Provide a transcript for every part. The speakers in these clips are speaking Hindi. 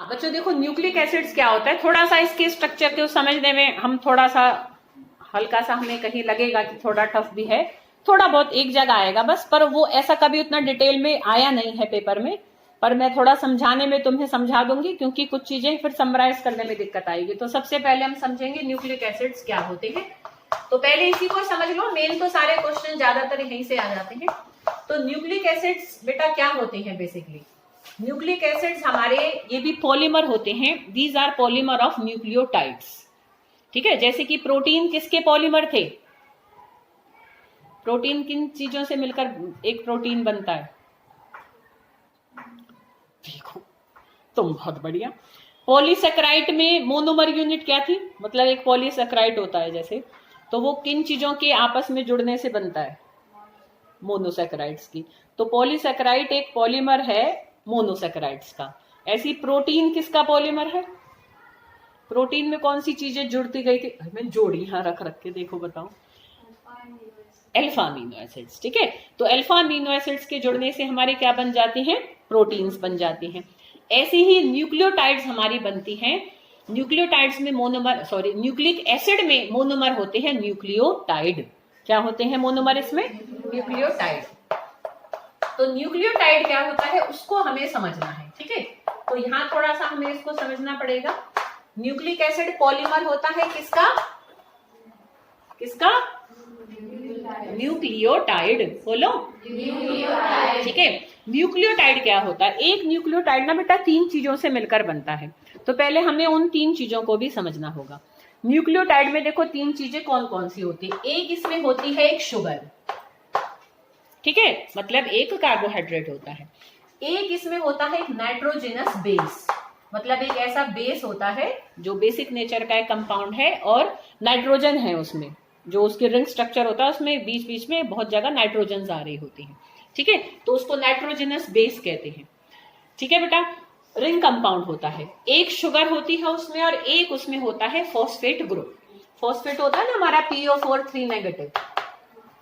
बच्चों देखो न्यूक्लिक एसिड्स क्या होता है, थोड़ा सा इसके स्ट्रक्चर को समझने में हम थोड़ा सा हल्का सा हमें कहीं लगेगा कि थोड़ा टफ भी है, थोड़ा बहुत एक जगह आएगा बस, पर वो ऐसा कभी उतना डिटेल में आया नहीं है पेपर में, पर मैं थोड़ा समझाने में तुम्हें समझा दूंगी क्योंकि कुछ चीजें फिर समराइज करने में दिक्कत आएगी। तो सबसे पहले हम समझेंगे न्यूक्लिक एसिड्स क्या होते हैं। तो पहले इसी को समझ लो, मेन तो सारे क्वेश्चन ज्यादातर यहीं से आ जाते हैं। तो न्यूक्लिक एसिड्स बेटा क्या होते हैं बेसिकली, न्यूक्लिक एसिड्स हमारे ये भी पॉलीमर होते हैं, these are polymer of nucleotides. ठीक है, जैसे कि प्रोटीन किसके पॉलीमर थे, प्रोटीन किन चीजों से मिलकर एक प्रोटीन बनता है, देखो तुम बहुत बढ़िया। पॉलीसेकेराइड में मोनोमर यूनिट क्या थी, मतलब एक पॉलीसेकेराइड होता है जैसे, तो वो किन चीजों के आपस में जुड़ने से बनता है, मोनोसेकेराइड्स की। तो पॉलीसेकेराइड एक पॉलीमर है मोनोसेकेराइड्स का। ऐसी प्रोटीन किसका पॉलीमर है, प्रोटीन में कौन सी चीजें जुड़ती गई थी, मैं जोड़ी यहां रख के देखो बताओ, अल्फा अमीनो एसिड्स। ठीक है, तो अल्फा अमीनो एसिड्स के जुड़ने से हमारे क्या बन जाते हैं, प्रोटीन्स बन जाते हैं। ऐसे ही न्यूक्लियोटाइड्स हमारी बनती हैं, न्यूक्लियोटाइड्स में मोनोमर, सॉरी न्यूक्लिक एसिड में मोनोमर होते हैं न्यूक्लियोटाइड। क्या होते हैं मोनोमर इसमें, न्यूक्लियोटाइड। तो न्यूक्लियोटाइड क्या होता है उसको हमें समझना है। ठीक है, तो यहाँ थोड़ा सा हमें इसको समझना पड़ेगा। न्यूक्लिक एसिड पॉलीमर होता है किसका, किसका, न्यूक्लियोटाइड, बोलो न्यूक्लियोटाइड। ठीक है, न्यूक्लियोटाइड क्या होता है, एक न्यूक्लियोटाइड ना बेटा 3 चीजों से मिलकर बनता है। तो पहले हमें उन 3 चीजों को भी समझना होगा। न्यूक्लियोटाइड में देखो 3 चीजें कौन कौन सी होती है, एक इसमें होती है एक शुगर, ठीक है, मतलब एक कार्बोहाइड्रेट होता है। एक इसमें होता है एक नाइट्रोजनस बेस, मतलब एक ऐसा बेस होता है जो बेसिक नेचर का एक कंपाउंड है और नाइट्रोजन है उसमें, जो उसकी रिंग स्ट्रक्चर होता है उसमें बीच बीच में बहुत जगह नाइट्रोजन आ रही होती है। ठीक है, तो उसको नाइट्रोजनस बेस कहते हैं। ठीक है बेटा, रिंग कंपाउंड होता है, एक शुगर होती है उसमें और एक उसमें होता है फॉस्फेट ग्रुप। फॉस्फेट होता है ना हमारा PO4 नेगेटिव।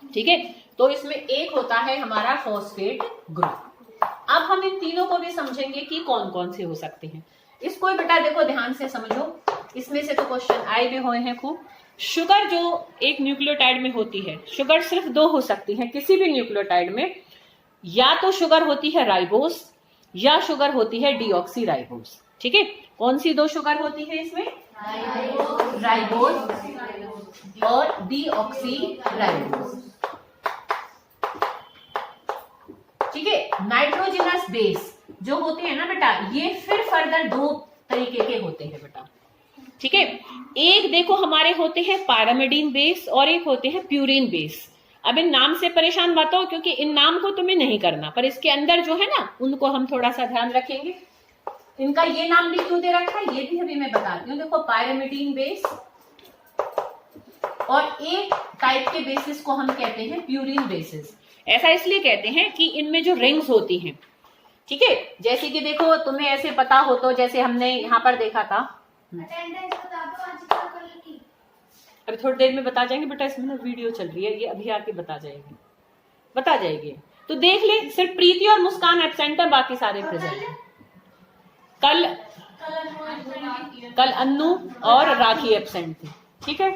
ठीक है, तो इसमें एक होता है हमारा फॉस्फेट ग्रुप। अब हम इन तीनों को भी समझेंगे कि कौन कौन से हो सकते हैं। इसको बेटा देखो ध्यान से समझो, इसमें से तो क्वेश्चन आए भी हुए हैं खूब। शुगर जो एक न्यूक्लियोटाइड में होती है, शुगर सिर्फ 2 हो सकती है किसी भी न्यूक्लियोटाइड में, या तो शुगर होती है राइबोस या शुगर होती है डीऑक्सी राइबोस। ठीक है, कौन सी 2 शुगर होती है इसमें, राइबोस और डीऑक्सी राइबोस। ठीक है, नाइट्रोजनस बेस जो होते हैं ना बेटा, ये फिर फर्दर 2 तरीके के होते हैं बेटा। ठीक है, एक देखो हमारे होते हैं पायरामिडीन बेस और एक होते हैं प्यूरिन बेस। अब इन नाम से परेशान मत हो क्योंकि इन नाम को तुम्हें नहीं करना, पर इसके अंदर जो है ना उनको हम थोड़ा सा ध्यान रखेंगे। इनका ये नाम भी क्यों दे रखा है ये भी अभी मैं बताती हूँ। देखो पायरामिडीन बेस और एक टाइप के बेसिस को हम कहते हैं प्यूरिन बेसिस। ऐसा इसलिए कहते हैं कि इनमें जो रिंग्स होती हैं, ठीक है, जैसे कि देखो तुम्हें ऐसे पता हो तो जैसे हमने यहाँ पर देखा था, अभी थोड़ी देर में बता जाएंगे बेटा, इसमें ना वीडियो चल रही है, ये अभी आके बता जाएगी। तो देख ले, सिर्फ प्रीति और मुस्कान एब्सेंट है, बाकी सारे प्रेजेंट हैं। कल अन्नू और राखी एब्सेंट थी। ठीक है,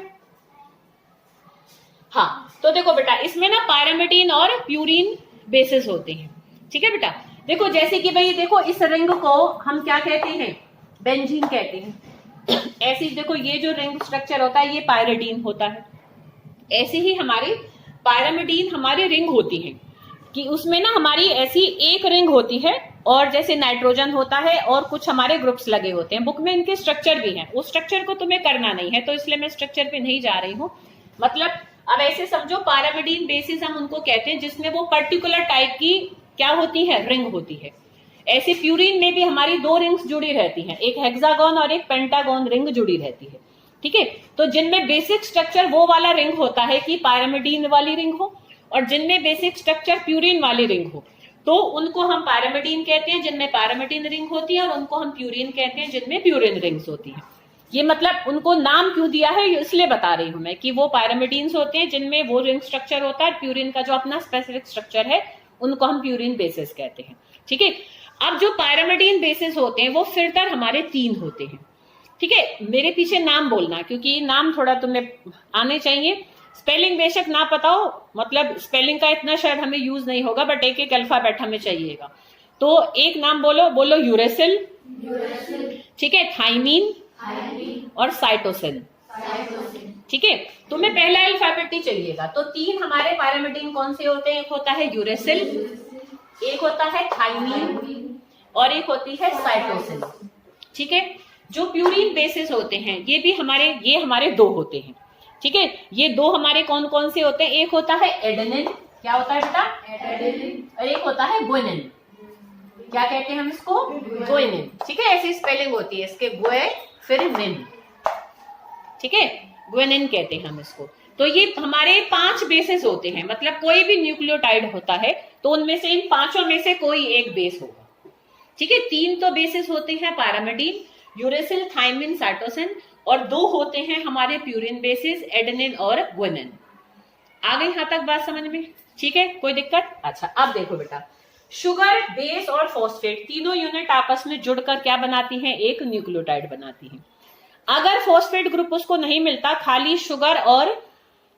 हाँ, तो देखो बेटा इसमें ना पायरामिडीन और प्यूरिन बेसिस होते हैं। ठीक है बेटा, देखो जैसे कि भाई देखो इस रिंग को हम क्या कहते हैं, बेंजीन कहते हैं। ऐसे देखो ये जो रिंग स्ट्रक्चर होता है ये पायरिडीन होता है। ऐसे ही हमारी पायरामिडीन हमारी रिंग होती है कि उसमें ना हमारी ऐसी एक रिंग होती है और जैसे नाइट्रोजन होता है और कुछ हमारे ग्रुप्स लगे होते हैं। बुक में इनके स्ट्रक्चर भी हैं, उस स्ट्रक्चर को तुम्हें करना नहीं है तो इसलिए मैं स्ट्रक्चर पे नहीं जा रही हूँ। मतलब अब ऐसे समझो पायरामिडीन बेसिस हम उनको कहते हैं जिसमें वो पर्टिकुलर टाइप की क्या होती है, रिंग होती है। ऐसे प्यूरिन में भी हमारी 2 रिंग्स जुड़ी रहती हैं, एक हेक्सागोन और एक पेंटागोन रिंग जुड़ी रहती है। ठीक है, तो जिनमें बेसिक स्ट्रक्चर वो वाला रिंग होता है कि पायरामिडीन वाली रिंग हो, और जिनमें बेसिक स्ट्रक्चर प्यूरिन वाली रिंग हो तो उनको हम पायरामिडीन कहते हैं जिनमें पायरामिडीन रिंग होती है, और उनको हम प्यूरिन कहते हैं जिनमें प्यूरिन रिंग्स होती है। ये मतलब उनको नाम क्यों दिया है इसलिए बता रही हूं मैं कि वो पायरामिडीन्स होते हैं जिनमें वो रिंग स्ट्रक्चर होता है, प्यूरिन का जो अपना स्पेसिफिक स्ट्रक्चर है उनको हम प्यूरिन बेसिस कहते हैं। ठीक है, अब जो पायरामिडीन बेसिस होते हैं वो फिर हमारे 3 होते हैं। ठीक है, मेरे पीछे नाम बोलना, क्योंकि नाम थोड़ा तुम्हें आने चाहिए। स्पेलिंग बेशक ना पता हो, मतलब स्पेलिंग का इतना शायद हमें यूज नहीं होगा, बट एक एक अल्फाबेट हमें चाहिएगा। तो एक नाम बोलो यूरेसिल, ठीक है, थाइमीन और साइटोसिन। ठीक है, तुम्हें पहला अल्फाबेट ही चाहिएगा। तो 3 हमारे पायरामिडीन कौन से होते हैं? एक होता है यूरेसिल, एक होता है थाइमीन और एक होती है साइटोसिन। ठीक है, जो प्यूरिन बेसिस होते हैं ये हमारे 2 होते हैं। ठीक है, ये 2 हमारे कौन कौन से होते हैं? एक होता है एडेनिन, क्या होता है बेटा? एडेनिन। और एक होता है ग्वानिन, क्या कहते हैं हम इसको? ग्वानिन। ठीक है, ऐसी स्पेलिंग होती है इसके, ग्वे फिर निन। ठीक है, ग्वानिन कहते हैं हम इसको। तो ये हमारे 5 बेसिस होते हैं, मतलब कोई भी न्यूक्लियोटाइड होता है तो उनमें से इन 5 में से कोई एक बेस होगा। ठीक है, 3 तो बेसिस होते हैं पायरामिडीन, यूरेसिल, थाइमिन, साइटोसिन, और 2 होते हैं हमारे प्यूरिन बेसिस, एडेनिन और ग्वानिन। आ गई यहां तक बात समझ में? ठीक है, कोई दिक्कत? अच्छा, अब देखो बेटा, शुगर, बेस और फॉस्फेट तीनों यूनिट आपस में जुड़कर क्या बनाती हैं? एक न्यूक्लियोटाइड बनाती हैं। अगर फॉस्फेट ग्रुप उसको नहीं मिलता, खाली शुगर और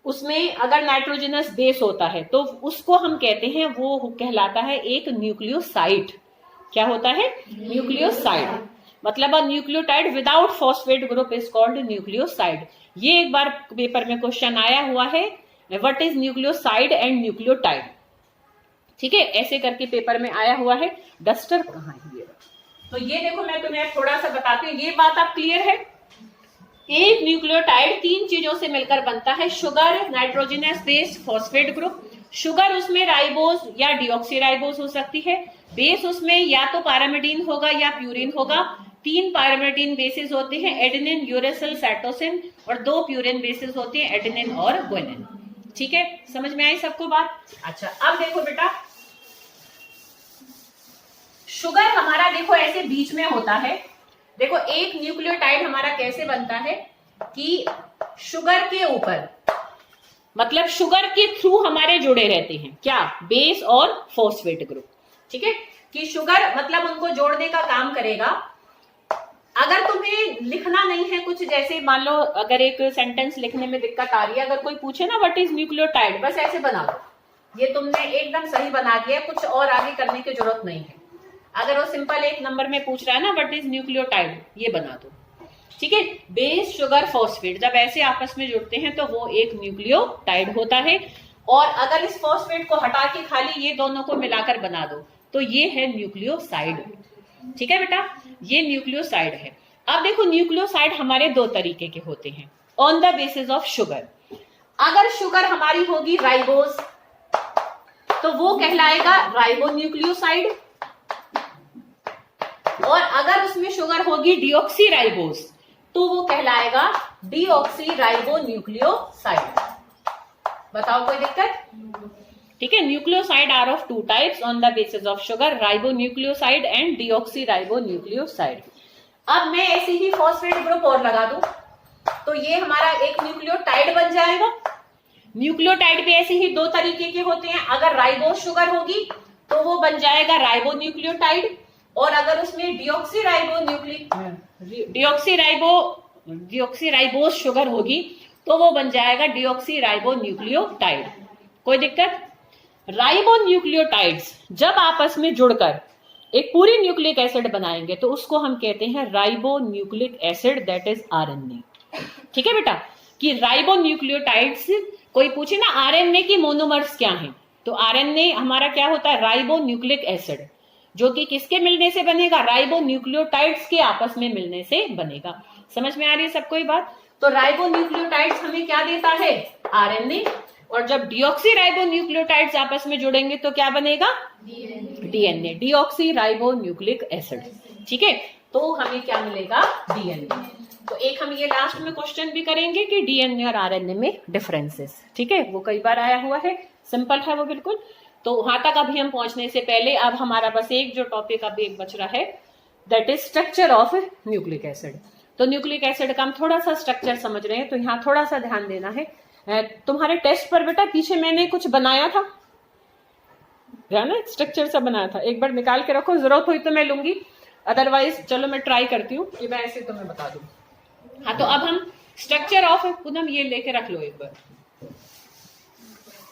उसमें अगर नाइट्रोजनस बेस होता है, तो उसको हम कहते हैं, वो कहलाता है एक न्यूक्लियोसाइड। क्या होता है? न्यूक्लियोसाइड। मतलब अ nucleotide without phosphate group is called nucleoside. ये एक बार पेपर में क्वेश्चन आया हुआ है, what is nucleoside and nucleotide. ठीक है, ऐसे करके पेपर में आया हुआ है। डस्टर कहाँ है ये? तो ये देखो, मैं तुम्हें थोड़ा सा बताती हूँ, ये बात आप क्लियर है? एक न्यूक्लियोटाइड 3 चीजों से मिलकर बनता है, sugar, nitrogenous base, phosphate group. Sugar उसमें राइबोज या डिऑक्सीराइबोज हो सकती है, बेस उसमें या तो पायरामिडीन होगा या प्यूरिन होगा। 3 पायरामिडीन बेसिस होते हैं, एडेनिन, यूरेसिल, साइटोसिन, और 2 प्यूरिन बेसिस होते हैं, एडेनिन और ग्वानिन। ठीक है, समझ में आई सबको बात? अच्छा, अब देखो बेटा, शुगर हमारा देखो ऐसे बीच में होता है। देखो, एक न्यूक्लियोटाइड हमारा कैसे बनता है कि शुगर के ऊपर, मतलब शुगर के थ्रू हमारे जुड़े रहते हैं क्या? बेस और फॉस्फेट ग्रुप। ठीक है, कि शुगर मतलब उनको जोड़ने का काम करेगा। अगर तुम्हें लिखना नहीं है कुछ, जैसे मान लो अगर एक सेंटेंस लिखने में दिक्कत आ रही है, अगर कोई पूछे ना व्हाट इज न्यूक्लियोटाइड, बस ऐसे बना दो, ये तुमने एकदम सही बना दिया, कुछ और आगे करने की जरूरत नहीं है। अगर वो सिंपल 1 नंबर में पूछ रहा है ना व्हाट इज न्यूक्लियोटाइड, ये बना दो। ठीक है, बेस, शुगर, फॉस्फेट जब ऐसे आपस में जुड़ते हैं तो वो एक न्यूक्लियोटाइड होता है। और अगर इस फॉस्फेट को हटा के खाली ये दोनों को मिलाकर बना दो तो ये है न्यूक्लियोसाइड। ठीक है बेटा, ये न्यूक्लियोसाइड है। अब देखो, न्यूक्लियोसाइड हमारे 2 तरीके के होते हैं on the basis of sugar. अगर शुगर हमारी होगी राइबोस तो वो कहलाएगा राइबोन्यूक्लियोसाइड, और अगर उसमें शुगर होगी डिऑक्सीराइबोस तो वो कहलाएगा डीऑक्सीराइबोन्यूक्लियोसाइड। बताओ कोई दिक्कत? ठीक है, nucleoside are of 2 types on the basis of sugar, ribonucleoside and deoxyribonucleoside. अब मैं ऐसे ही फॉस्फेट ग्रुप और लगा दूं तो ये हमारा एक न्यूक्लियोटाइड बन जाएगा। न्यूक्लियोटाइड भी ऐसे ही 2 तरीके के होते हैं, अगर राइबोस शुगर होगी तो वो बन जाएगा राइबोन्यूक्लियोटाइड, और अगर उसमें डिऑक्सीराइबोस शुगर होगी तो वो बन जाएगा डिऑक्सीराइबोन्यूक्लियोटाइड। कोई दिक्कत? राइबोन्यूक्लियोटाइड्स जब आपस में जुड़कर एक पूरी न्यूक्लिक एसिड बनाएंगे तो उसको हम कहते हैं ribonucleic acid, that is RNA. ठीक है बेटा, कि राइबोन्यूक्लियोटाइड्स, कोई पूछे ना आरएनए की मोनोमर्स क्या हैं, तो आरएनए हमारा क्या होता है? राइबोन्यूक्लिक एसिड, जो कि किसके मिलने से बनेगा? राइबोन्यूक्लियोटाइड्स के आपस में मिलने से बनेगा। समझ में आ रही है सबको ये बात? तो राइबोन्यूक्लियोटाइड्स हमें क्या देता है? आरएनए। और जब डिऑक्सीराइबोन्यूक्लियोटाइड्स आपस में जुड़ेंगे तो क्या बनेगा? DNA, deoxyribonucleic acid. ठीक है, तो हमें क्या मिलेगा? डीएनए। तो एक हम ये लास्ट में क्वेश्चन भी करेंगे कि डीएनए और आरएनए में डिफरेंसेस। ठीक है, वो कई बार आया हुआ है, सिंपल है वो बिल्कुल। तो वहां तक अभी हम पहुंचने से पहले अब हमारा बस एक जो टॉपिक अभी एक बच रहा है, that is structure of nucleic acid. तो न्यूक्लिक एसिड का हम थोड़ा सा स्ट्रक्चर समझ रहे हैं, तो यहाँ थोड़ा सा ध्यान देना है। तुम्हारे टेस्ट पर बेटा पीछे मैंने कुछ बनाया था, ध्यान है, स्ट्रक्चर सा बनाया था। एक बार निकाल के रखो, जरूरत हुई तो मैं लूंगी, अदरवाइज चलो मैं ट्राई करती हूँ कि मैं ऐसे तुम्हें बता दूं। हाँ, तो अब हम स्ट्रक्चर ऑफ, पूनम ये लेके रख लो एक बार।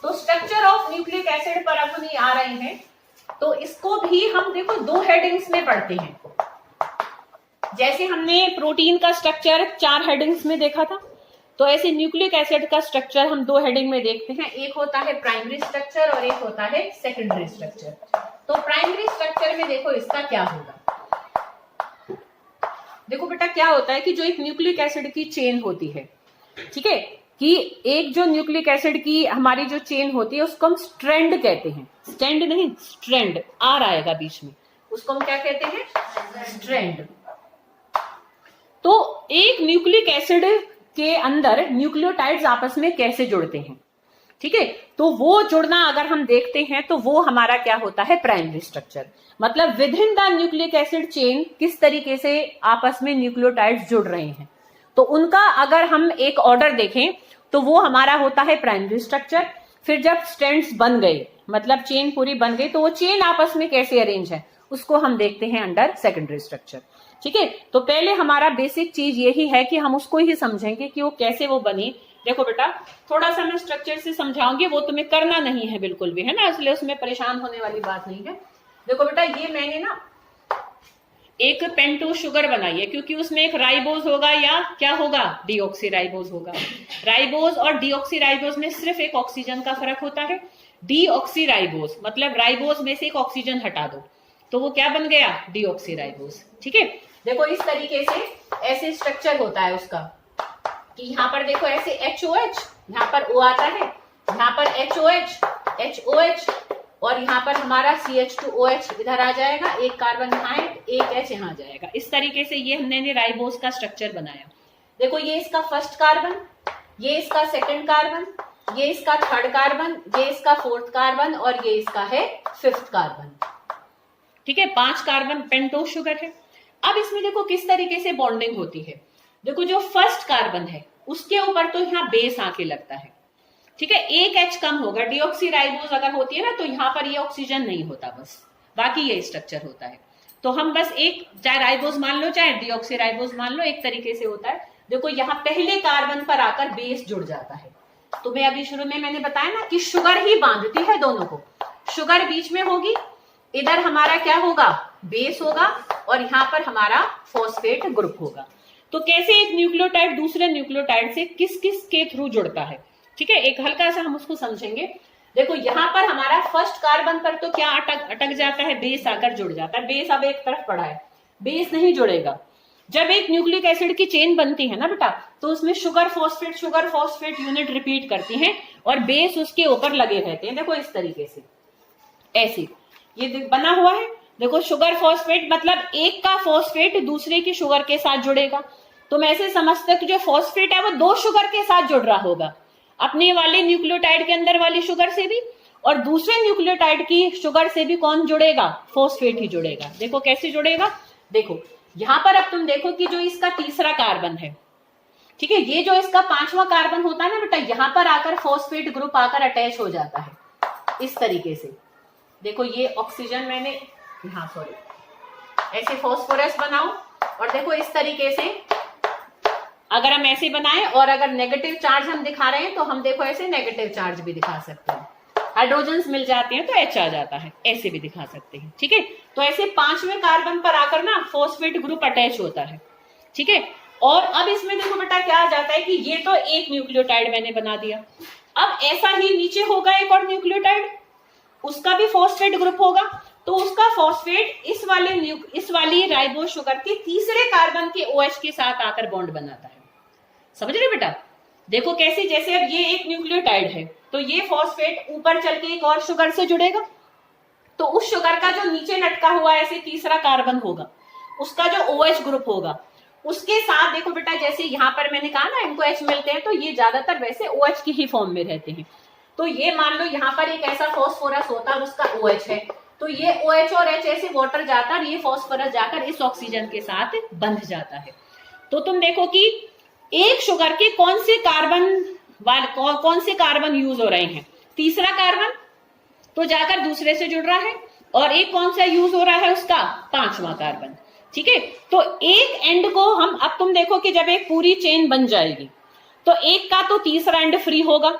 तो स्ट्रक्चर ऑफ न्यूक्लिक एसिड पर अब हम आ रहे हैं, तो इसको भी हम देखो 2 हेडिंग्स में पढ़ते हैं। जैसे हमने प्रोटीन का स्ट्रक्चर 4 हेडिंग्स में देखा था, तो ऐसे न्यूक्लिक एसिड का स्ट्रक्चर हम 2 हेडिंग में देखते हैं। एक होता है प्राइमरी स्ट्रक्चर और एक होता है सेकेंडरी स्ट्रक्चर। तो प्राइमरी स्ट्रक्चर में देखो इसका क्या होगा। देखो बेटा क्या होता है कि जो एक न्यूक्लिक एसिड की चेन होती है, ठीक है, कि एक जो न्यूक्लिक एसिड की हमारी जो चेन होती है उसको हम स्ट्रैंड कहते हैं। स्टैंड नहीं, स्ट्रैंड, आर आएगा बीच में, उसको हम क्या कहते हैं, स्ट्रैंड। तो एक न्यूक्लिक एसिड के अंदर न्यूक्लियोटाइड्स आपस में कैसे जुड़ते हैं, ठीक है, तो वो जुड़ना अगर हम देखते हैं तो वो हमारा क्या होता है, प्राइमरी स्ट्रक्चर। मतलब with in the nucleic acid chain किस तरीके से आपस में न्यूक्लियोटाइड्स जुड़ रहे हैं, तो उनका अगर हम एक ऑर्डर देखें तो वो हमारा होता है प्राइमरी स्ट्रक्चर। फिर जब स्ट्रैंड्स बन गए, मतलब चेन पूरी बन गई, तो वो चेन आपस में कैसे अरेंज है उसको हम देखते हैं अंडर सेकेंडरी स्ट्रक्चर, ठीक है। तो पहले हमारा बेसिक चीज यही है कि हम उसको ही समझेंगे कि वो कैसे वो बनी। देखो बेटा, थोड़ा सा मैं स्ट्रक्चर से समझाऊंगी, वो तुम्हें करना नहीं है बिल्कुल भी, है ना, इसलिए उसमें परेशान होने वाली बात नहीं है। देखो बेटा, ये मैंने ना एक पेंटोज शुगर बनाई है, क्योंकि उसमें एक राइबोज होगा या क्या होगा, डीऑक्सीराइबोज होगा। राइबोज और डीऑक्सीराइबोज में सिर्फ एक ऑक्सीजन का फर्क होता है। डीऑक्सीराइबोज मतलब राइबोज में से एक ऑक्सीजन हटा दो तो वो क्या बन गया, डीऑक्सीराइबोज, ठीक है। देखो इस तरीके से ऐसे स्ट्रक्चर होता है उसका कि यहाँ पर देखो ऐसे HOH, यहाँ पर O आता है, यहाँ पर HOH और यहाँ पर हमारा CH2OH इधर आ जाएगा, एक कार्बन यहाँ है, एक H यहाँ जाएगा। इस तरीके से ये हमने राइबोज का स्ट्रक्चर बनाया। देखो ये इसका फर्स्ट कार्बन, ये इसका सेकंड कार्बन, ये इसका थर्ड कार्बन, ये इसका फोर्थ कार्बन और ये इसका है फिफ्थ कार्बन, ठीक है। 5 कार्बन पेंटोज शुगर है। अब इसमें देखो किस तरीके से बॉन्डिंग होती है। देखो जो फर्स्ट कार्बन है उसके ऊपर तो यहाँ बेस आके लगता है, ठीक है, एक H कम होगा। डीऑक्सीराइबोज अगर होती है ना तो यहाँ पर ये ऑक्सीजन नहीं होता, बस बाकी ये स्ट्रक्चर होता है। तो हम बस एक, चाहे राइबोज मान लो चाहे डीऑक्सीराइबोज मान लो, एक तरीके से होता है। देखो यहाँ पहले कार्बन पर आकर बेस जुड़ जाता है। तुम्हें अभी शुरू में मैंने बताया ना कि शुगर ही बांधती है दोनों को। शुगर बीच में होगी, इधर हमारा क्या होगा, बेस होगा और यहाँ पर हमारा फॉस्फेट ग्रुप होगा। तो कैसे एक न्यूक्लियोटाइड दूसरे न्यूक्लियोटाइड से किस किस के थ्रू जुड़ता है, ठीक है, एक हल्का सा हम उसको समझेंगे। देखो यहाँ पर हमारा फर्स्ट कार्बन पर तो क्या अटक जाता है, बेस आकर जुड़ जाता है। बेस अब एक तरफ पड़ा है, बेस नहीं जुड़ेगा। जब एक न्यूक्लिक एसिड की चेन बनती है ना बेटा, तो उसमें शुगर फॉस्फेट यूनिट रिपीट करती हैं और बेस उसके ऊपर लगे रहते हैं। देखो इस तरीके से ऐसे ये बना हुआ है। देखो शुगर फॉस्फेट मतलब एक का फॉस्फेट दूसरे की शुगर के साथ जुड़ेगा। तुम ऐसे समझते कि जो फॉस्फेट है वो 2 शुगर के साथ जुड़ रहा होगा, अपने वाले न्यूक्लियोटाइड के अंदर वाली शुगर से भी और दूसरे न्यूक्लियोटाइड की शुगर से भी कौन जुड़ेगा, फॉस्फेट ही जुड़ेगा। देखो कैसे जुड़ेगा, देखो यहाँ पर अब तुम देखो कि जो इसका तीसरा कार्बन है, ठीक है, ये जो इसका 5वां कार्बन होता है ना बेटा, यहाँ पर आकर फॉस्फेट ग्रुप आकर अटैच हो जाता है इस तरीके से। देखो ये ऑक्सीजन मैंने यहाँ सॉरी ऐसे फॉस्फोरस बनाओ और देखो इस तरीके से अगर हम ऐसे बनाएं और अगर नेगेटिव चार्ज हम दिखा रहे हैं तो हम देखो ऐसे नेगेटिव चार्ज भी दिखा सकते हैं। हाइड्रोजन्स मिल जाते हैं तो H आ जाता है, ऐसे भी दिखा सकते हैं, ठीक है। तो ऐसे 5वें कार्बन पर आकर ना फॉस्फेट ग्रुप अटैच होता है, ठीक है। और अब इसमें देखो बेटा क्या आ जाता है कि ये तो एक न्यूक्लियोटाइड मैंने बना दिया। अब ऐसा ही नीचे होगा एक और न्यूक्लियोटाइड, उसका भी फॉस्फेट ग्रुप होगा, तो उसका फॉस्फेट इस वाली राइबोज शुगर के तीसरे कार्बन के OH के साथ आकर बॉन्ड बनाता है। समझ रहे बेटा, देखो कैसे, जैसे अब ये एक न्यूक्लियोटाइड है तो ये फॉस्फेट ऊपर चल के एक और शुगर से जुड़ेगा, तो उस शुगर का जो नीचे लटका हुआ ऐसे तीसरा कार्बन होगा, उसका जो OH ग्रुप होगा उसके साथ देखो बेटा, जैसे यहाँ पर मैंने कहा ना इनको H मिलते हैं तो ये ज्यादातर वैसे OH की ही फॉर्म में रहते हैं। तो ये मान लो यहाँ पर एक ऐसा फॉस्फोरस होता है उसका OH है, तो ये OH और H ऐसे वाटर जाता है, ये फॉस्फोरस जाकर इस ऑक्सीजन के साथ बंध जाता है। तो तुम देखो कि एक शुगर के कौन से कार्बन यूज हो रहे हैं, तीसरा कार्बन तो जाकर दूसरे से जुड़ रहा है, और एक कौन सा यूज हो रहा है उसका, 5वां कार्बन। ठीक है, तो एक एंड को हम, अब तुम देखो कि जब एक पूरी चेन बन जाएगी तो एक का तो तीसरा एंड फ्री होगा,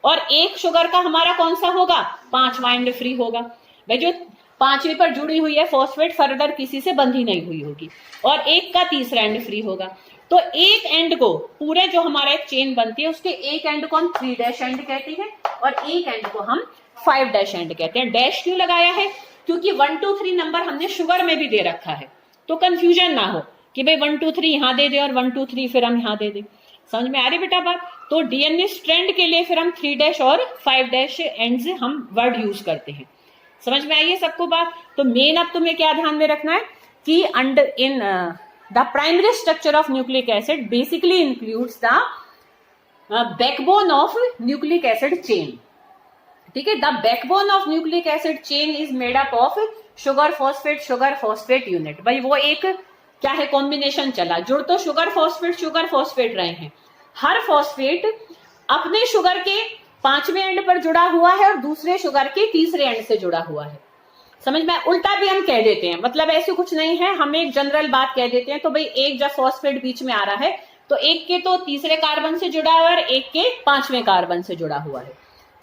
और एक शुगर का हमारा कौन सा होगा, 5वां एंड फ्री होगा। भाई जो 5वीं पर जुड़ी हुई है फॉस्फेट फर्दर किसी से बंधी नहीं हुई होगी, और एक का तीसरा एंड फ्री होगा। तो एक एंड को, पूरे जो हमारा एक चेन बनती है उसके एक एंड को हम 3' एंड कहते हैं, और एक एंड को हम 5' एंड कहते हैं। डैश क्यों लगाया है, क्योंकि 1 2 3 नंबर हमने शुगर में भी दे रखा है, तो कंफ्यूजन ना हो कि भाई 1 2 3 यहां दे दे और 1 2 3 फिर हम यहां दे दे। समझ में आ रही बेटा बात? तो डीएनए स्ट्रैंड के लिए फिर हम 3' और 5' एंड्स हम वर्ड यूज करते हैं। समझ में आई है सबको बात? तो मेन अब तुम्हें क्या ध्यान में रखना है कि under in the primary structure of nucleic acid basically includes the backbone of nucleic acid chain. ठीक है, the backbone of nucleic acid chain is made up of sugar phosphate unit. भाई वो एक क्या है, कॉम्बिनेशन चला, जुड़ तो शुगर फॉस्फेट रहे हैं। हर फॉस्फेट अपने शुगर के 5वें एंड पर जुड़ा हुआ है और दूसरे शुगर के तीसरे एंड से जुड़ा हुआ है। समझ में? उल्टा भी हम कह देते हैं, मतलब ऐसे कुछ नहीं है, हम एक जनरल बात कह देते हैं। तो भाई एक जब फॉस्फेट बीच में आ रहा है तो एक के तो तीसरे कार्बन से जुड़ा हुआ है और एक के 5वें कार्बन से जुड़ा हुआ है।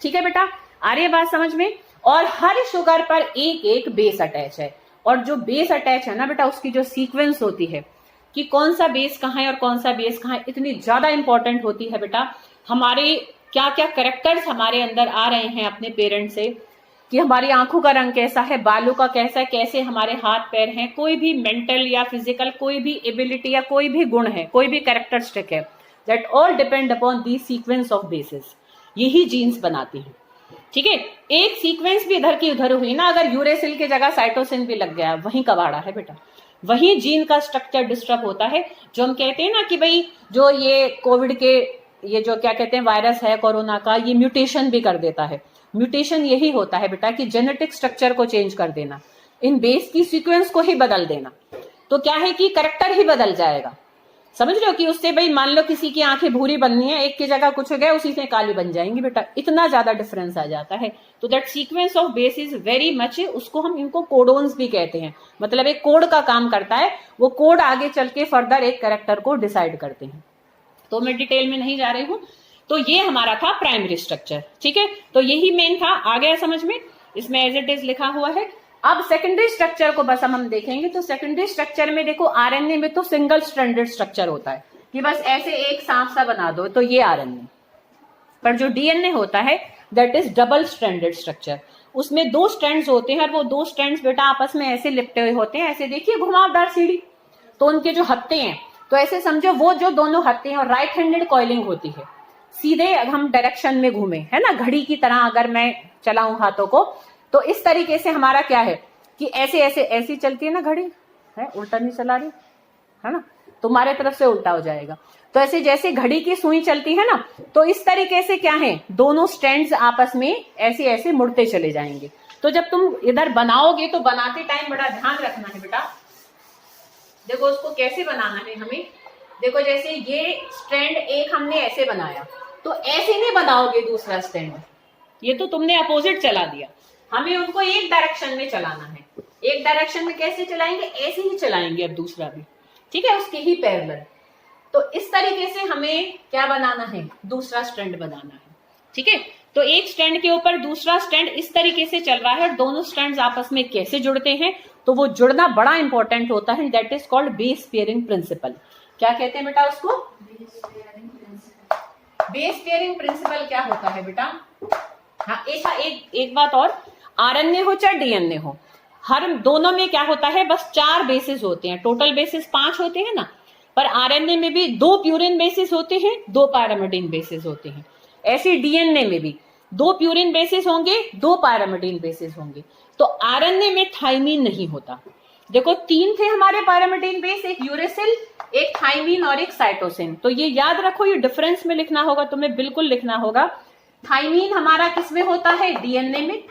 ठीक है बेटा, आ रही है बात समझ में? और हर शुगर पर एक एक बेस अटैच है, और जो बेस अटैच है ना बेटा, उसकी जो सीक्वेंस होती है कि कौन सा बेस कहाँ है और कौन सा बेस कहाँ है, इतनी ज्यादा इंपॉर्टेंट होती है बेटा। हमारे क्या क्या कैरेक्टर्स हमारे अंदर आ रहे हैं अपने पेरेंट से, कि हमारी आंखों का रंग कैसा है, बालों का कैसा है, कैसे हमारे हाथ पैर हैं, कोई भी मेंटल या फिजिकल कोई भी एबिलिटी या कोई भी गुण है, कोई भी कैरेक्टरिस्टिक है, that all depend upon the sequence of basis. यही जीन्स बनाती हैं। ठीक है, एक सीक्वेंस भी इधर की उधर हुई ना, अगर यूरेसिल की जगह साइटोसिन भी लग गया, वहीं कबाड़ा है बेटा, वहीं जीन का स्ट्रक्चर डिस्टर्ब होता है। जो हम कहते हैं ना कि भाई जो ये कोविड के ये जो क्या कहते हैं वायरस है कोरोना का, ये म्यूटेशन भी कर देता है। म्यूटेशन यही होता है बेटा कि जेनेटिक स्ट्रक्चर को चेंज कर देना, इन बेस की सीक्वेंस को ही बदल देना। तो क्या है कि कैरेक्टर ही बदल जाएगा। समझ रहे हो कि उससे भाई मान लो किसी की आंखें भूरी बननी है, एक की जगह कुछ हो गया, उसी से काली बन जाएंगी बेटा, इतना ज्यादा डिफरेंस आ जाता है। तो that sequence of base is very much, उसको हम इनको कोडोन्स भी कहते हैं, मतलब एक कोड का काम करता है। वो कोड आगे चल के फर्दर एक कैरेक्टर को डिसाइड करते हैं। तो मैं डिटेल में नहीं जा रही हूं। तो ये हमारा था प्राइमरी स्ट्रक्चर। ठीक है, तो यही मेन था, आ गया समझ में? इसमें एज इट इज लिखा हुआ है। अब सेकेंडरी स्ट्रक्चर को बस हम देखेंगे। तो सेकेंडरी स्ट्रक्चर में देखो, आरएनए में तो सिंगल स्ट्रैंडेड स्ट्रक्चर होता है कि बस ऐसे एक सांप सा बना दो, तो ये आरएनए। पर जो डीएनए होता है that is double stranded structure. उसमें 2 स्ट्रैंड्स होते हैं और वो 2 स्ट्रैंड्स बेटा आपस में ऐसे लिपटे हुए होते हैं, ऐसे देखिए घुमावदार सीढ़ी। तो उनके जो हत्थे हैं, तो ऐसे समझो वो जो दोनों हत्थे हैं और राइट हैंडेड कॉइलिंग होती है, सीधे हम डायरेक्शन में घूमे, है ना, घड़ी की तरह अगर मैं चलाऊं हाथों को, तो इस तरीके से हमारा क्या है कि ऐसे ऐसे ऐसी चलती है ना घड़ी, है उल्टा नहीं चला रही है ना, तुम्हारे तरफ से उल्टा हो जाएगा। तो ऐसे जैसे घड़ी की सुई चलती है ना, तो इस तरीके से क्या है, दोनों स्ट्रैंड्स आपस में ऐसे ऐसे मुड़ते चले जाएंगे। तो जब तुम इधर बनाओगे तो बनाते टाइम बड़ा ध्यान रखना है बेटा। देखो उसको कैसे बनाना है हमें। देखो जैसे ये स्ट्रैंड एक हमने ऐसे बनाया, तो ऐसे नहीं बनाओगे दूसरा स्ट्रैंड, ये तो तुमने अपोजिट चला दिया। हमें उनको एक डायरेक्शन में चलाना है। एक डायरेक्शन में कैसे चलाएंगे, ऐसे ही चलाएंगे अब दूसरा भी, ठीक है, उसके ही पैरेलल। तो इस तरीके से हमें क्या बनाना है, दूसरा स्ट्रैंड बनाना है। ठीक है, तो एक स्ट्रैंड के ऊपर दूसरा स्ट्रैंड इस तरीके से चल रहा है, और दोनों स्ट्रैंड्स आपस में कैसे जुड़ते हैं, तो वो जुड़ना बड़ा इंपॉर्टेंट होता है, that is called base pairing principle. क्या कहते हैं बेटा उसको, बेस पेयरिंग प्रिंसिपल। क्या होता है बेटा, हाँ ऐसा एक बात और, आरएनए हो चाहे डीएनए हो, हर दोनों में क्या होता है, बस 4 बेसिस होते हैं। टोटल बेसिस 5 होते हैं ना, पर आरएनए में भी 2 प्यूरिन बेसिस होते हैं, 2 पैरामिडीन बेसिस होते हैं। ऐसे डीएनए में भी 2 प्यूरिन बेसिस होंगे, 2 पैरामिडीन बेसिस होंगे। तो आरएनए में थाइमीन नहीं होता। देखो 3 थे हमारे पैरामिडीन बेस, एक यूरेसिल, एक थाइमीन और एक साइटोसिन। तो ये याद रखो, ये डिफरेंस में लिखना होगा, तुम्हें बिल्कुल लिखना होगा। थाइमीन हमारा किस में होता है, डीएनए में,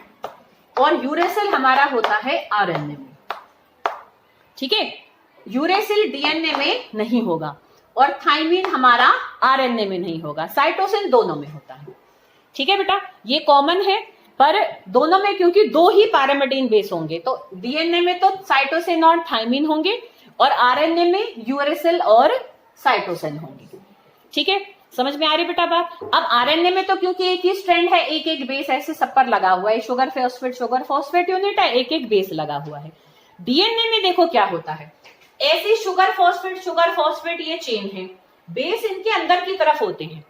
और यूरेसिल हमारा होता है आरएनए में। ठीक है, यूरेसिल डीएनए में नहीं होगा और थाइमीन हमारा आरएनए में नहीं होगा, साइटोसिन दोनों में होता है। ठीक है बेटा, ये कॉमन है। पर दोनों में क्योंकि दो ही पैरामिडीन बेस होंगे, तो डीएनए में तो साइटोसिन और थाइमिन होंगे और आरएनए में यूरेसिल और साइटोसिन होंगे। ठीक है, समझ में आ रही बेटा बात। अब आरएनए में तो क्योंकि एक ही स्ट्रैंड है, एक एक बेस ऐसे सब पर लगा हुआ है, शुगर फॉस्फेट यूनिट है, एक एक बेस लगा हुआ है। डीएनए में देखो क्या होता है, ऐसी शुगर फॉस्फेट ये चेन है, बेस इनके अंदर की तरफ होते हैं।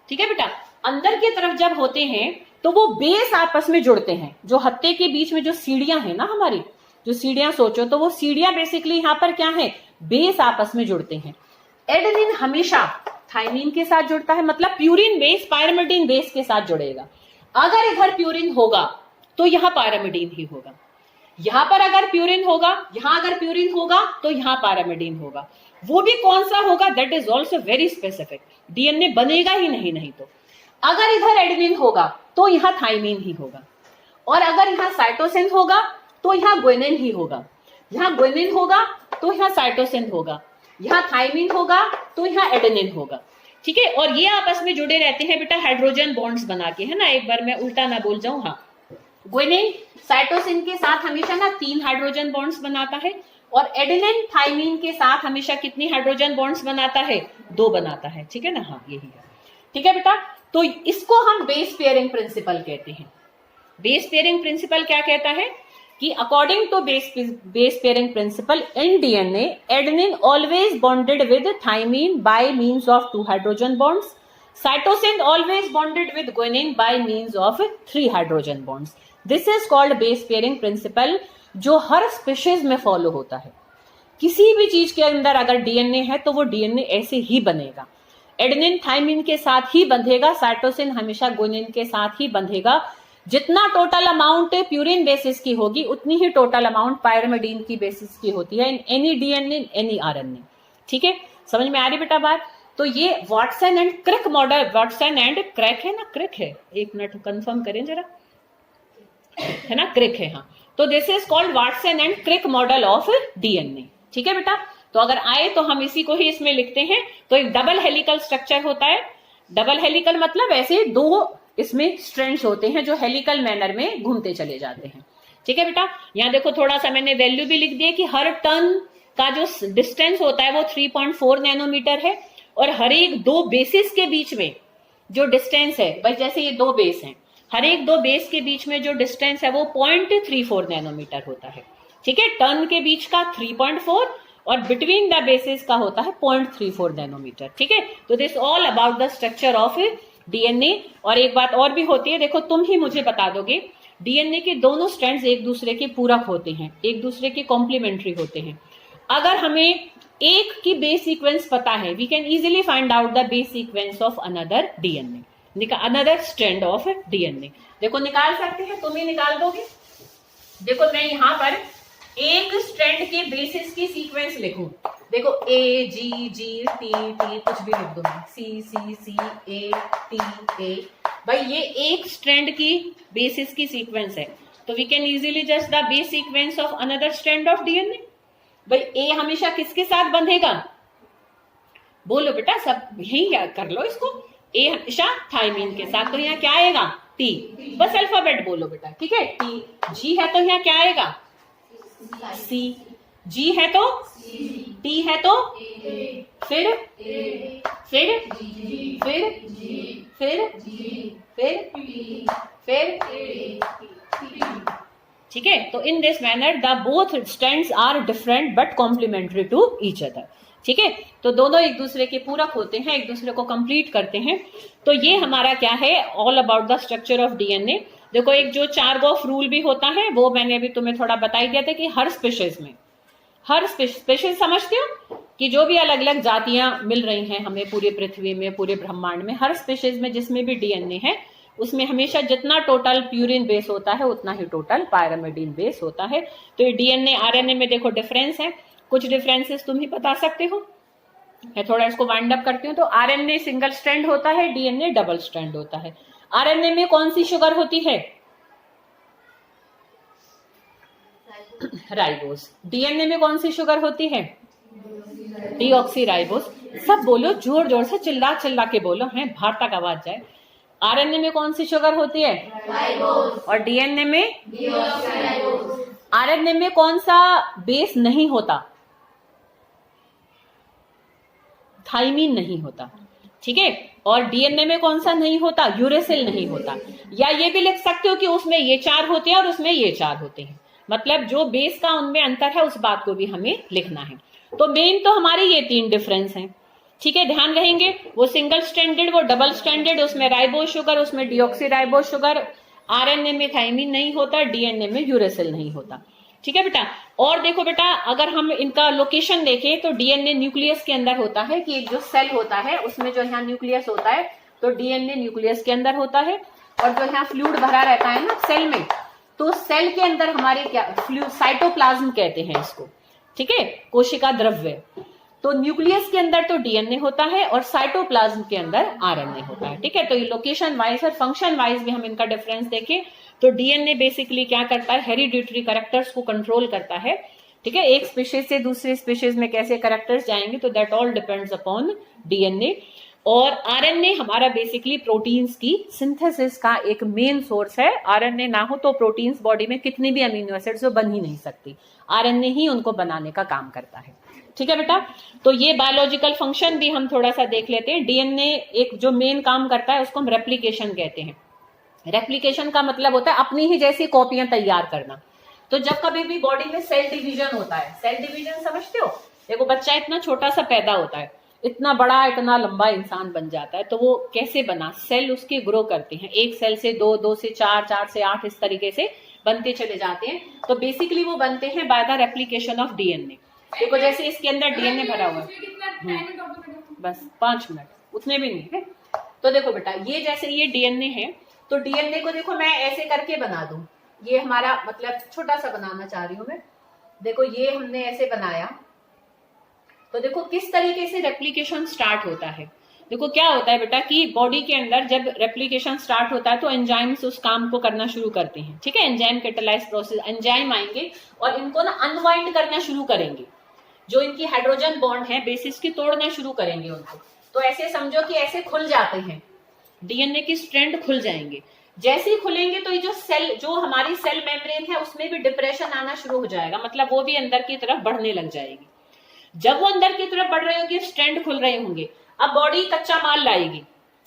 ठीक है बेटा, अंदर की तरफ जब होते हैं तो वो बेस आपस में जुड़ते हैं। जो हत्थे के बीच में जो सीढ़ियां है ना, हमारी जो सीढ़ियां सोचो तो वो सीढ़ियां बेसिकली यहाँ पर क्या है, बेस आपस में जुड़ते हैं। एडेनिन हमेशा थाइमिन के साथ जुड़ता है, मतलब प्यूरिन बेस पायरामिडीन बेस के साथ जुड़ेगा। अगर इधर प्यूरिन होगा तो यहाँ पायरामिडीन ही होगा, यहां पर अगर प्यूरिन होगा, यहां अगर प्यूरिन होगा तो यहाँ पैरामिडीन होगा। वो भी कौन सा होगा, that is also very specific, DNA बनेगा ही नहीं तो। अगर इधर एडेनिन होगा तो यहाँ थाइमिन ही होगा, और अगर यहाँ साइटोसिन होगा तो यहाँ ग्वानिन ही होगा, यहाँ ग्वानिन होगा तो यहाँ साइटोसिन होगा, यहाँ थाइमिन होगा तो यहाँ एडेनिन होगा। ठीक है, और ये आपस में जुड़े रहते हैं बेटा हाइड्रोजन बॉन्ड्स बना के, है ना। एक बार मैं उल्टा ना बोल जाऊं, हाँ, ग्वानिन साइटोसिन के साथ हमेशा ना 3 हाइड्रोजन बॉन्ड्स बनाता है, और एडेनिन थाइमिन के साथ हमेशा कितनी हाइड्रोजन बॉन्ड्स बनाता है, 2 बनाता है। ठीक है ना, हाँ यही है। ठीक है बेटा, तो इसको हम बेस पेयरिंग प्रिंसिपल कहते हैं। बेस पेयरिंग प्रिंसिपल क्या कहता है कि according to base pairing principle in DNA, adenine always bonded with thymine by means of 2 hydrogen bonds, cytosine always bonded with guanine by means of 3 hydrogen bonds. This is called base pairing principle, जो हर स्पीशीज में फॉलो होता है। किसी भी चीज के अंदर अगर डीएनए है तो वो डीएनए ऐसे ही बनेगा, एडेनिन थाइमिन के साथ ही बंधेगा, साइटोसिन हमेशा ग्वानिन के साथ ही बंधेगा। जितना टोटल अमाउंट प्यूरिन बेसिस की होगी उतनी ही टोटल अमाउंट पायरामिडीन की बेसिस की होती है in any DNA, in any RNA. ठीक है, समझ में आ रही बेटा बात। तो ये Watson and Crick model, Watson and Crick है ना, क्रिक है, एक मिनट कंफर्म करें जरा, है ना, क्रिक है, हाँ। तो this is called Watson and Crick model of DNA. ठीक है बेटा, तो अगर आए तो हम इसी को ही इसमें लिखते हैं। तो एक डबल हेलिकल स्ट्रक्चर होता है, डबल हेलिकल मतलब ऐसे 2 इसमें स्ट्रैंड्स होते हैं जो हेलिकल मैनर में घूमते चले जाते हैं। ठीक है बेटा, यहाँ देखो थोड़ा सा मैंने वैल्यू भी लिख दिया कि हर टर्न का जो डिस्टेंस होता है वो 3.4 नैनोमीटर है, और हर एक 2 बेसिस के बीच में जो डिस्टेंस है, भाई जैसे ये 2 बेस हैं, हर एक 2 बेस के बीच में जो डिस्टेंस है वो 0.34 नैनोमीटर होता है। ठीक है, टर्न के बीच का 3.4 और बिटवीन द बेसिस का होता है 0.34 नैनोमीटर। ठीक है, तो this all about the structure of DNA. और एक बात और भी होती है, देखो तुम ही मुझे बता दोगे, डीएनए के दोनों स्ट्रैंड्स एक दूसरे के पूरक होते हैं, एक दूसरे के कॉम्प्लीमेंट्री होते हैं। अगर हमें एक की बेस सीक्वेंस पता है, we can easily find out the base sequence of another DNA, another strand of DNA. देखो निकाल सकते हैं, तुम ही निकाल दोगे। देखो मैं यहाँ पर एक स्ट्रैंड के बेसिस की सीक्वेंस लिखूं, देखो ए जी जी टी टी, कुछ भी लिख दो, सी सी सी ए टी ए, भाई ये एक स्ट्रैंड की बेसिस की सीक्वेंस है। तो we can easily just the base sequence of another strand of DNA. भाई ए हमेशा किसके साथ बंधेगा, बोलो बेटा, सब यही कर लो इसको, ए हमेशा थाइमिन के साथ, तो यहाँ क्या आएगा, टी, बस अल्फाबेट बोलो बेटा। ठीक है, टी, जी है तो यहाँ क्या आएगा, सी, जी है तो टी है तो फिर फिर फिर फिर फिर ठीक है। तो in this manner the both strands are different but complementary to each other. ठीक है, तो दोनों एक दूसरे के पूरक होते हैं, एक दूसरे को कंप्लीट करते हैं। तो ये हमारा क्या है, all about the structure of DNA. देखो एक जो चारगॉफ रूल भी होता है वो मैंने अभी तुम्हें थोड़ा बताई दिया था कि हर स्पीशीज में, हर स्पीशीज समझते हो कि जो भी अलग अलग जातियां मिल रही हैं हमें पूरे पृथ्वी में, पूरे ब्रह्मांड में, हर स्पीशीज में जिसमें भी डीएनए है उसमें हमेशा जितना टोटल प्यूरिन बेस होता है उतना ही टोटल पायरामिडीन बेस होता है। तो ये डीएनए आरएनए में देखो डिफरेंस है, कुछ डिफरेंसेस तुम ही बता सकते हो। मैं थोड़ा इसको वाइंड अप करती हूँ। तो आरएनए सिंगल स्ट्रैंड होता है, डीएनए डबल स्ट्रैंड होता है। आरएनए में कौन सी शुगर होती है, राइबोस। डीएनए में कौन सी शुगर होती है, डीऑक्सी राइबोस। सब बोलो जोर जोर से, चिल्ला चिल्ला के बोलो, है बाहर तक आवाज जाए। आरएनए में कौन सी शुगर होती है? राइबोज। और डीएनए में डीऑक्सीराइबोज। आरएनए में कौन सा बेस नहीं होता? थाइमीन नहीं होता, ठीक है। और डीएनए में कौन सा नहीं होता? यूरेसिल नहीं होता। या ये भी लिख सकते हो कि उसमें ये 4 होते हैं और उसमें ये 4 होते हैं, मतलब जो बेस का उनमें अंतर है उस बात को भी हमें लिखना है। तो मेन तो हमारे ये 3 डिफरेंस हैं, ठीक है, ध्यान रहेंगे। वो सिंगल स्ट्रैंडेड, वो डबल स्ट्रैंडेड, उसमें राइबोज शुगर, उसमें डीऑक्सीराइबोज शुगर। आरएनए में थाइमीन नहीं होता, डीएनए में यूरेसिल नहीं होता, ठीक है बेटा। और देखो बेटा, अगर हम इनका लोकेशन देखें तो डीएनए न्यूक्लियस के अंदर होता है, कि एक जो सेल होता है उसमें जो यहाँ न्यूक्लियस होता है तो डीएनए न्यूक्लियस के अंदर होता है। और जो यहाँ फ्लूइड भरा रहता है ना सेल में, तो सेल के अंदर हमारे क्या साइटोप्लाज्म कहते हैं इसको, ठीक है, कोशिका द्रव्य। तो न्यूक्लियस के अंदर तो डीएनए होता है और साइटोप्लाज्म के अंदर आरएनए होता है, ठीक है। तो ये लोकेशन वाइज और फंक्शन वाइज भी हम इनका डिफरेंस देखें तो डीएनए बेसिकली क्या करता है? हेरिडिटरी कैरेक्टर्स को कंट्रोल करता है, ठीक है। एक स्पीशीज से दूसरी स्पीशीज में कैसे कैरेक्टर्स जाएंगे तो that all depends upon DNA. और आरएनए हमारा बेसिकली प्रोटीन्स की सिंथेसिस का एक मेन सोर्स है। आरएनए ना हो तो प्रोटीन्स बॉडी में कितनी भी अमीनो एसिड्स बन ही नहीं सकती, आरएनए ही उनको बनाने का काम करता है, ठीक है बेटा। तो ये बायोलॉजिकल फंक्शन भी हम थोड़ा सा देख लेते हैं। डीएनए एक जो मेन काम करता है उसको हम रेप्लिकेशन कहते हैं। रेप्लिकेशन का मतलब होता है अपनी ही जैसी कॉपियां तैयार करना। तो जब कभी भी बॉडी में सेल डिवीजन होता है, सेल डिवीजन समझते हो? देखो बच्चा इतना छोटा सा पैदा होता है, इतना बड़ा इतना लंबा इंसान बन जाता है, तो वो कैसे बना? सेल उसके ग्रो करते हैं, एक सेल से 2, 2 से 4, 4 से 8 इस तरीके से बनते चले जाते हैं। तो बेसिकली वो बनते हैं by the replication of DNA. देखो जैसे इसके अंदर डीएनए भरा हुआ है, बस 5 मिनट, उतने भी नहीं है। तो देखो बेटा, ये जैसे ये डीएनए है, तो डीएनए को देखो मैं ऐसे करके बना दूं, ये हमारा मतलब छोटा सा बनाना चाह रही हूं मैं। देखो ये हमने ऐसे बनाया, तो देखो किस तरीके से रेप्लिकेशन स्टार्ट होता है। देखो क्या होता है बेटा कि बॉडी के अंदर जब रेप्लिकेशन स्टार्ट होता है तो एंजाइम्स उस काम को करना शुरू करते हैं, ठीक है। एंजाइम कैटालाइज प्रोसेस, एंजाइम आएंगे और इनको ना अनवाइंड करना शुरू करेंगे, जो इनकी हाइड्रोजन बॉन्ड है बेसिस की तोड़ना शुरू करेंगे उनको। तो ऐसे समझो कि ऐसे खुल जाते हैं, डीएनए की स्ट्रैंड खुल जाएंगे। जैसे ही खुलेंगे तो ये जो सेल, जो हमारी सेल मेम्ब्रेन है उसमें भी डिप्रेशन आना शुरू हो जाएगा, मतलब वो भी अंदर की तरफ बढ़ने लग जाएगी। जब वो अंदर की तरफ बढ़ रहे होंगे, स्ट्रैंड खुल रहे होंगे, अब बॉडी कच्चा माल लाएगी,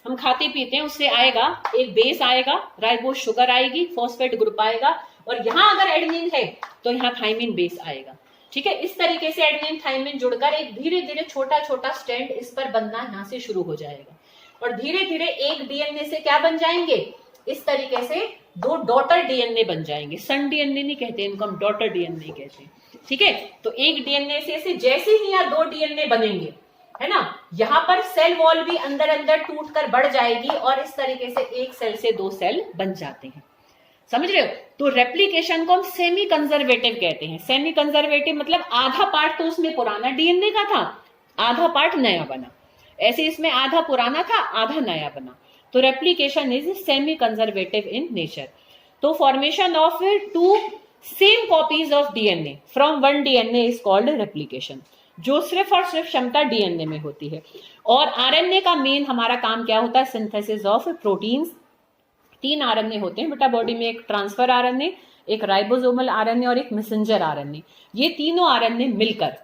हम खाते पीते हैं, उससे आएगा एक बेस आएगा, राइबोज शुगर आएगी, फॉस्फेट ग्रुप आएगा, और यहाँ अगर एडेनिन है तो यहाँ थाइमिन बेस आएगा, ठीक है। इस तरीके से एडेनिन थाइमिन जुड़कर एक धीरे धीरे छोटा छोटा स्ट्रैंड इस पर बनना यहाँ से शुरू हो जाएगा, और धीरे धीरे एक डीएनए से क्या बन जाएंगे? इस तरीके से 2 डॉटर डीएनए बन जाएंगे। सन डीएनए नहीं कहते इनको, हम डॉटर डीएनए कहते हैं, ठीक है। तो एक डीएनए से जैसे ही यहाँ 2 डीएनए बनेंगे, है ना, यहाँ पर सेल वॉल भी अंदर अंदर टूटकर बढ़ जाएगी और इस तरीके से एक सेल से 2 सेल बन जाते हैं, समझ रहे हो। तो रेप्लिकेशन को हम सेमी कंजर्वेटिव कहते हैं। सेमी कंजर्वेटिव मतलब आधा पार्ट तो उसमें पुराना डीएनए का था, आधा पार्ट नया बना। ऐसे इसमें आधा पुराना था, आधा नया बना। तो replication is semi conservative in nature. तो formation of 2 same copies of DNA from 1 DNA is called replication, जो सिर्फ और सिर्फ क्षमता डीएनए में होती है। और आरएनए का मेन हमारा काम क्या होता है? Synthesis of proteins. 3 आरएनए होते हैं बेटा बॉडी में, एक ट्रांसफर आरएनए, एक राइबोसोमल आरएनए और एक मैसेंजर आरएनए। ये तीनों आरएनए मिलकर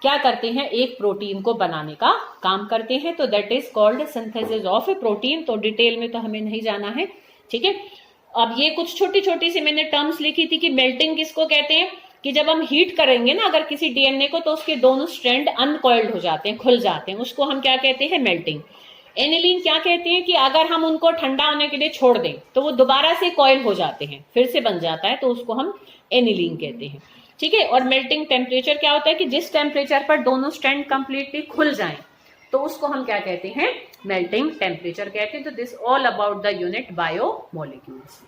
क्या करते हैं? एक प्रोटीन को बनाने का काम करते हैं। तो that is called synthesis of protein. तो डिटेल में तो हमें नहीं जाना है, ठीक है। अब ये कुछ छोटी छोटी सी मैंने टर्म्स लिखी थी कि मेल्टिंग किसको कहते हैं, कि जब हम हीट करेंगे ना अगर किसी डीएनए को, तो उसके दोनों स्ट्रैंड अनकॉइल्ड हो जाते हैं, खुल जाते हैं, उसको हम क्या कहते हैं? मेल्टिंग। एनिलीन क्या कहते हैं कि अगर हम उनको ठंडा होने के लिए छोड़ दें तो वो दोबारा से कॉइल हो जाते हैं, फिर से बन जाता है, तो उसको हम एनिलीन कहते हैं, ठीक है। और मेल्टिंग टेम्परेचर क्या होता है कि जिस टेम्परेचर पर दोनों स्ट्रैंड कंप्लीटली खुल जाएं तो उसको हम क्या कहते हैं? मेल्टिंग टेम्परेचर कहते हैं। तो this all about the unit biomolecules.